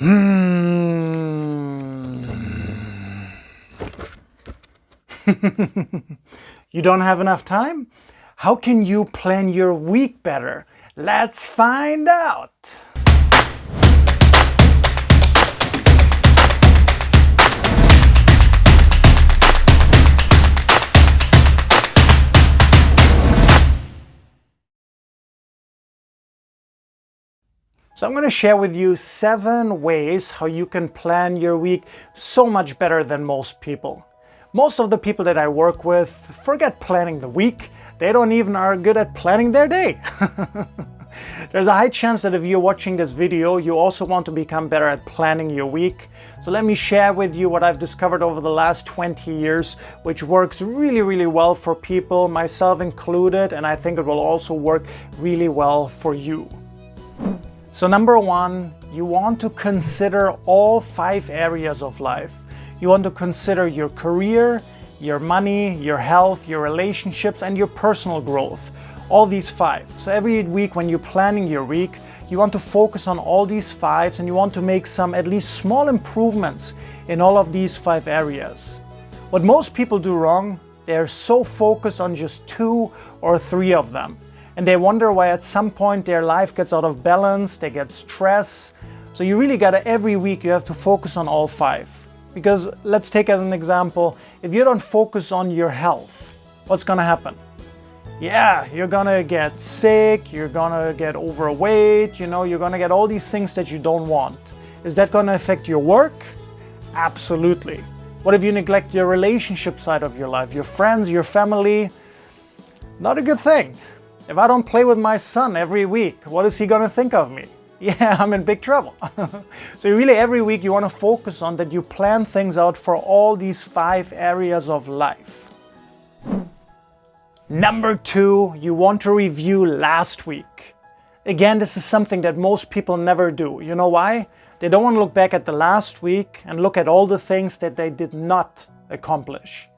You don't have enough time? How can you plan your week better? Let's find out! So I'm going to share with you 7 ways how you can plan your week so much better than most people. Most of the people that I work with forget planning the week. They don't even are good at planning their day. There's a high chance that if you're watching this video, you also want to become better at planning your week. So let me share with you what I've discovered over the last 20 years, which works really, really well for people, myself included, and I think it will also work really well for you. So number 1, you want to consider all 5 areas of life. You want to consider your career, your money, your health, your relationships, and your personal growth. All these 5. So every week when you're planning your week, you want to focus on all these 5 and you want to make some at least small improvements in all of these 5 areas. What most people do wrong, they're so focused on just 2 or 3 of them. And they wonder why at some point their life gets out of balance, they get stressed. So you really gotta, every week you have to focus on all 5. Because let's take as an example, if you don't focus on your health, what's gonna happen? Yeah, you're gonna get sick, you're gonna get overweight, you're gonna get all these things that you don't want. Is that gonna affect your work? Absolutely. What if you neglect your relationship side of your life, your friends, your family? Not a good thing. If I don't play with my son every week, what is he gonna think of me? Yeah, I'm in big trouble. So really every week you want to focus on that you plan things out for all these 5 areas of life. Number 2, you want to review last week. Again, this is something that most people never do. You know why? They don't want to look back at the last week and look at all the things that they did not accomplish.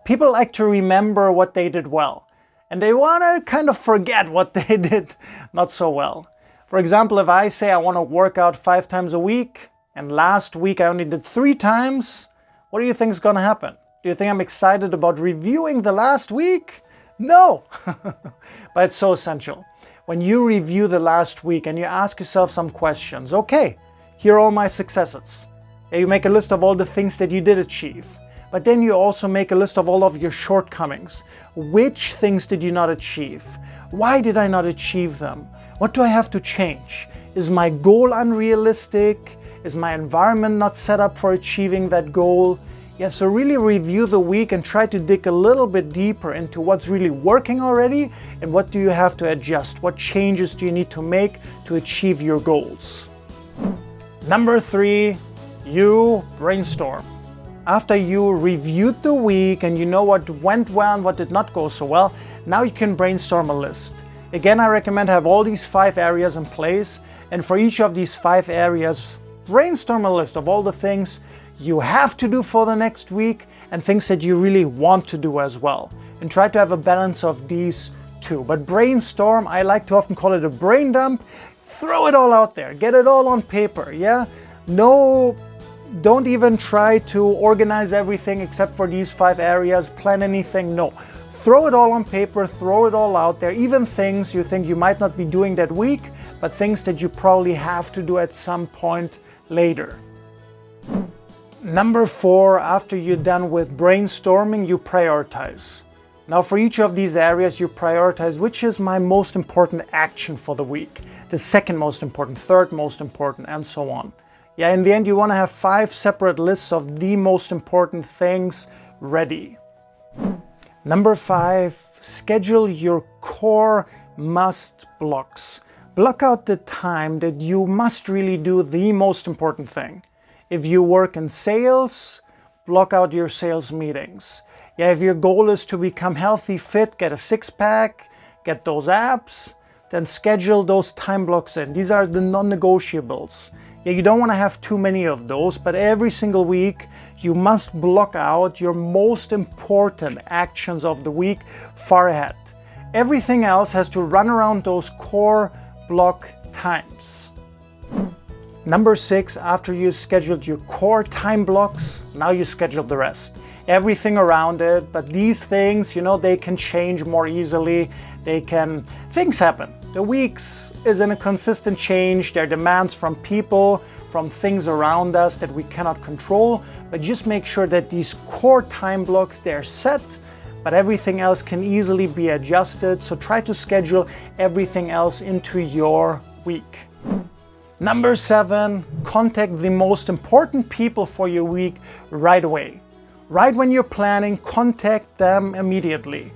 People like to remember what they did well. And they want to kind of forget what they did not so well. For example, if I say I want to work out 5 times a week, and last week I only did 3 times, what do you think is going to happen? Do you think I'm excited about reviewing the last week? No! But it's so essential. When you review the last week and you ask yourself some questions, okay, here are all my successes. You make a list of all the things that you did achieve. But then you also make a list of all of your shortcomings. Which things did you not achieve? Why did I not achieve them? What do I have to change? Is my goal unrealistic? Is my environment not set up for achieving that goal? Yeah, so really review the week and try to dig a little bit deeper into what's really working already and what do you have to adjust? What changes do you need to make to achieve your goals? Number 3, you brainstorm. After you reviewed the week and you know what went well and what did not go so well, now you can brainstorm a list. Again, I recommend have all these 5 areas in place, and for each of these 5 areas, brainstorm a list of all the things you have to do for the next week and things that you really want to do as well. And try to have a balance of these 2. But brainstorm, I like to often call it a brain dump. Throw it all out there, get it all on paper, yeah? Don't even try to organize everything except for these 5 areas, plan anything, no. Throw it all on paper, throw it all out there, even things you think you might not be doing that week, but things that you probably have to do at some point later. Number 4, after you're done with brainstorming, you prioritize. Now for each of these areas you prioritize which is my most important action for the week, the second most important, third most important, and so on. Yeah, in the end you want to have 5 separate lists of the most important things ready. Number 5, schedule your core must blocks. Block out the time that you must really do the most important thing. If you work in sales, block out your sales meetings. Yeah, if your goal is to become healthy, fit, get a 6-pack, get those abs, then schedule those time blocks in. These are the non-negotiables. Yeah, you don't want to have too many of those, but every single week you must block out your most important actions of the week far ahead. Everything else has to run around those core block times. Number 6, after you scheduled your core time blocks, now you schedule the rest. Everything around it, but these things, they can change more easily. Things happen. The weeks is in a consistent change. There are demands from people, from things around us that we cannot control, but just make sure that these core time blocks, they're set, but everything else can easily be adjusted. So try to schedule everything else into your week. Number 7, contact the most important people for your week right away. Right when you're planning, contact them immediately.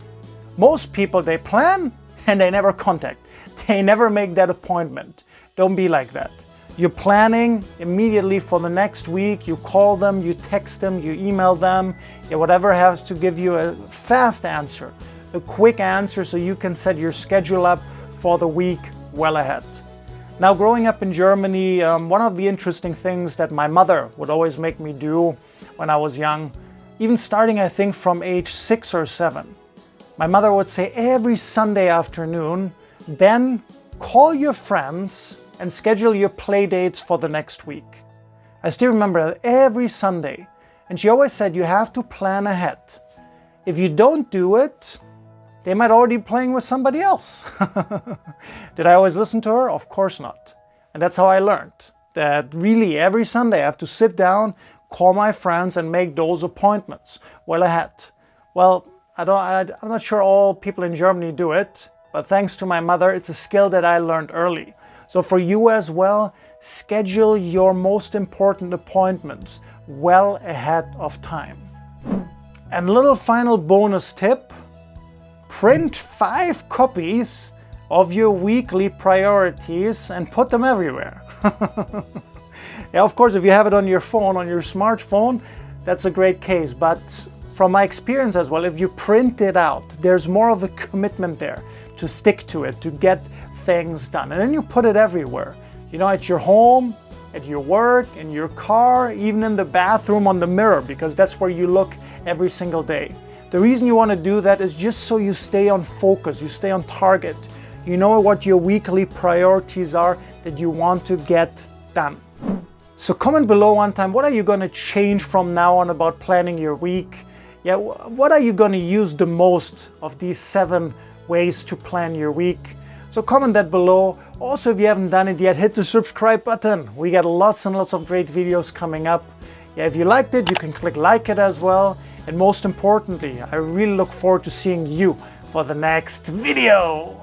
Most people, they plan and they never contact. They never make that appointment. Don't be like that. You're planning immediately for the next week. You call them, you text them, you email them, whatever has to give you a fast answer, a quick answer so you can set your schedule up for the week well ahead. Now, growing up in Germany, one of the interesting things that my mother would always make me do when I was young, even starting I think from age 6 or 7, my mother would say every Sunday afternoon, Ben, call your friends and schedule your play dates for the next week. I still remember that every Sunday. And she always said you have to plan ahead. If you don't do it, they might already be playing with somebody else. Did I always listen to her? Of course not. And that's how I learned that really every Sunday I have to sit down, call my friends and make those appointments well ahead. Well, I'm not sure all people in Germany do it, but thanks to my mother, it's a skill that I learned early. So for you as well, schedule your most important appointments well ahead of time. And a little final bonus tip, print 5 copies of your weekly priorities and put them everywhere. Yeah, of course, if you have it on your phone, on your smartphone, that's a great case. But from my experience as well, if you print it out, there's more of a commitment there to stick to it, to get things done. And then you put it everywhere, at your home, at your work, in your car, even in the bathroom on the mirror, because that's where you look every single day. The reason you want to do that is just so you stay on focus, you stay on target. You know what your weekly priorities are that you want to get done. So comment below one time, what are you going to change from now on about planning your week? Yeah, what are you going to use the most of these 7 ways to plan your week? So comment that below. Also, if you haven't done it yet, hit the subscribe button. We got lots and lots of great videos coming up. Yeah, if you liked it, you can click like it as well. And most importantly, I really look forward to seeing you for the next video.